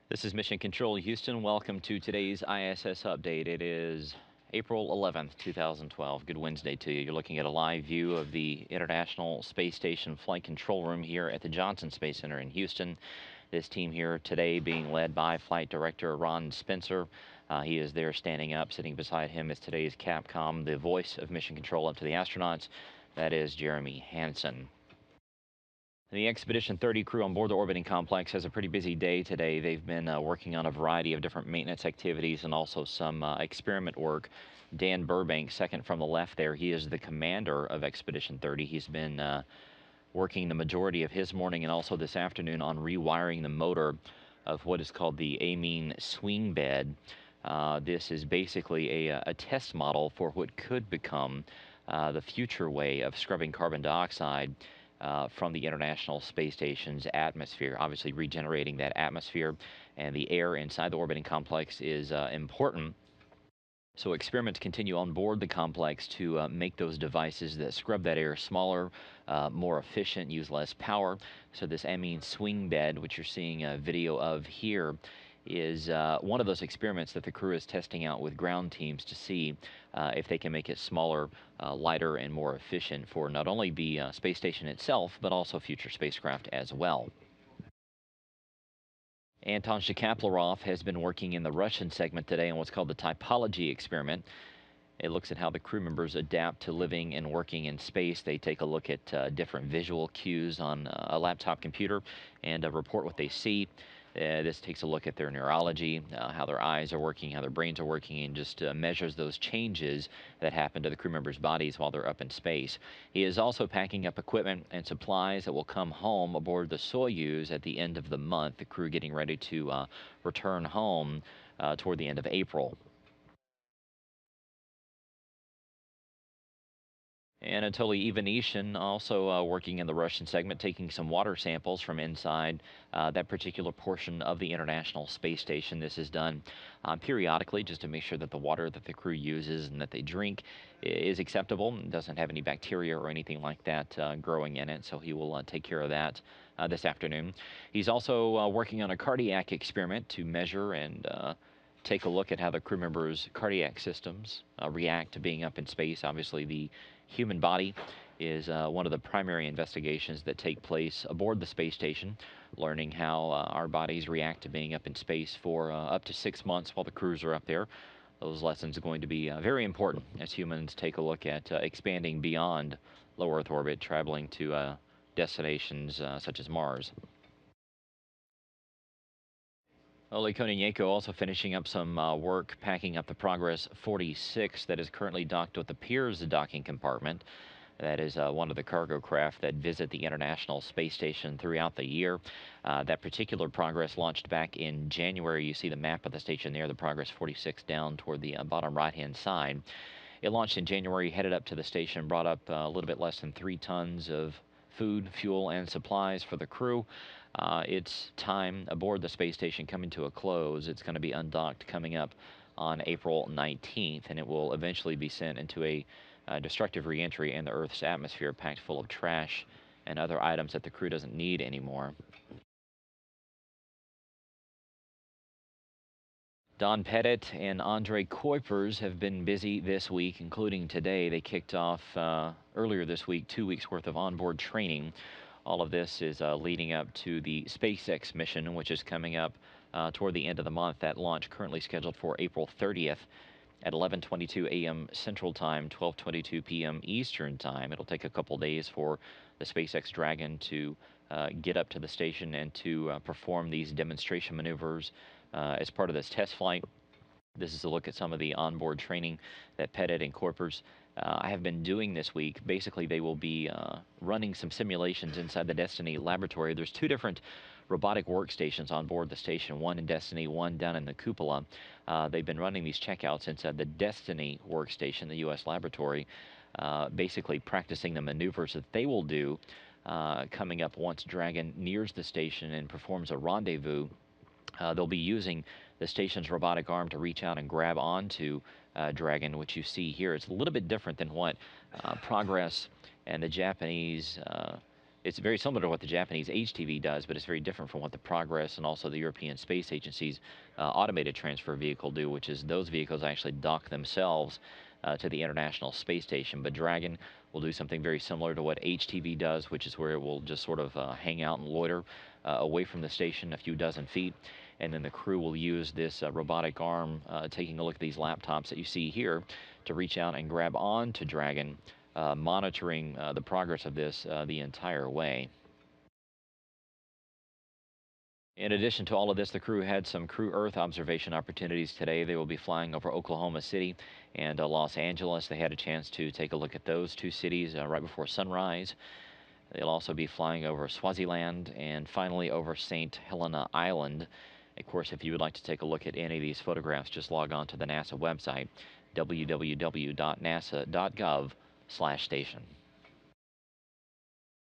This is Mission Control Houston. Welcome to today's ISS update. It is April 11th, 2012. Good Wednesday to you. You're looking at a live view of the International Space Station Flight Control Room here at the Johnson Space Center in Houston. This team here today being led by Flight Director Ron Spencer. He is there standing up. Sitting beside him is today's Capcom, the voice of Mission Control up to the astronauts. That is Jeremy Hansen. The Expedition 30 crew on board the orbiting complex has a pretty busy day today. They've been working on a variety of different maintenance activities and also some experiment work. Dan Burbank, second from the left there, he is the commander of Expedition 30. He's been working the majority of his morning and also this afternoon on rewiring the motor of what is called the amine swing bed. This is basically a test model for what could become the future way of scrubbing carbon dioxide from the International Space Station's atmosphere. Obviously, regenerating that atmosphere and the air inside the orbiting complex is important. So experiments continue on board the complex to make those devices that scrub that air smaller, more efficient, use less power. So this amine swing bed, which you're seeing a video of here, is one of those experiments that the crew is testing out with ground teams to see if they can make it smaller, lighter, and more efficient for not only the space station itself, but also future spacecraft as well. Anton Shkaplerov has been working in the Russian segment today on what's called the Typology Experiment. It looks at how the crew members adapt to living and working in space. They take a look at different visual cues on a laptop computer and report what they see. This takes a look at their neurology, how their eyes are working, how their brains are working, and just measures those changes that happen to the crew members' bodies while they're up in space. He is also packing up equipment and supplies that will come home aboard the Soyuz at the end of the month, the crew getting ready to return home toward the end of April. Anatoly Ivanishin also working in the Russian segment, taking some water samples from inside that particular portion of the International Space Station. This is done periodically just to make sure that the water that the crew uses and that they drink is acceptable and doesn't have any bacteria or anything like that growing in it. So he will take care of that this afternoon. He's also working on a cardiac experiment to measure and take a look at how the crew members' cardiac systems react to being up in space. Obviously, the human body is one of the primary investigations that take place aboard the space station, learning how our bodies react to being up in space for up to 6 months while the crews are up there. Those lessons are going to be very important as humans take a look at expanding beyond low Earth orbit, traveling to destinations such as Mars. Oleg Kononenko also finishing up some work packing up the Progress 46 that is currently docked with the Pirs docking compartment. That is one of the cargo craft that visit the International Space Station throughout the year. That particular Progress launched back in January. You see the map of the station there, the Progress 46 down toward the bottom right-hand side. It launched in January, headed up to the station, brought up a little bit less than 3 tons of food, fuel, and supplies for the crew. Its time aboard the space station coming to a close. It's going to be undocked coming up on April 19th, and it will eventually be sent into a destructive reentry in the Earth's atmosphere, packed full of trash and other items that the crew doesn't need anymore. Don Pettit and Andre Kuipers have been busy this week, including today. They kicked off earlier this week 2 weeks worth of onboard training. All of this is leading up to the SpaceX mission, which is coming up toward the end of the month. That launch currently scheduled for April 30th at 11:22 a.m. Central Time, 12:22 p.m. Eastern Time. It'll take a couple days for the SpaceX Dragon to get up to the station and to perform these demonstration maneuvers as part of this test flight. This is a look at some of the onboard training that Pettit and Kuipers have been doing this week. Basically, they will be running some simulations inside the Destiny laboratory. There's 2 different robotic workstations on board the station, one in Destiny, one down in the cupola. They've been running these checkouts inside the Destiny workstation, the U.S. laboratory, basically practicing the maneuvers that they will do coming up once Dragon nears the station and performs a rendezvous. They'll be using the station's robotic arm to reach out and grab onto Dragon, which you see here. It's a little bit different than what Progress and the Japanese It's very similar to what the Japanese HTV does, but it's very different from what the Progress and also the European Space Agency's automated transfer vehicle do, which is those vehicles actually dock themselves to the International Space Station. But Dragon will do something very similar to what HTV does, which is where it will just sort of hang out and loiter away from the station a few dozen feet. And then the crew will use this robotic arm, taking a look at these laptops that you see here, to reach out and grab onto Dragon, monitoring the progress of this the entire way. In addition to all of this, the crew had some Crew Earth observation opportunities today. They will be flying over Oklahoma City and Los Angeles. They had a chance to take a look at those two cities right before sunrise. They'll also be flying over Swaziland and finally over St. Helena Island. Of course, if you would like to take a look at any of these photographs, just log on to the NASA website, www.nasa.gov/station.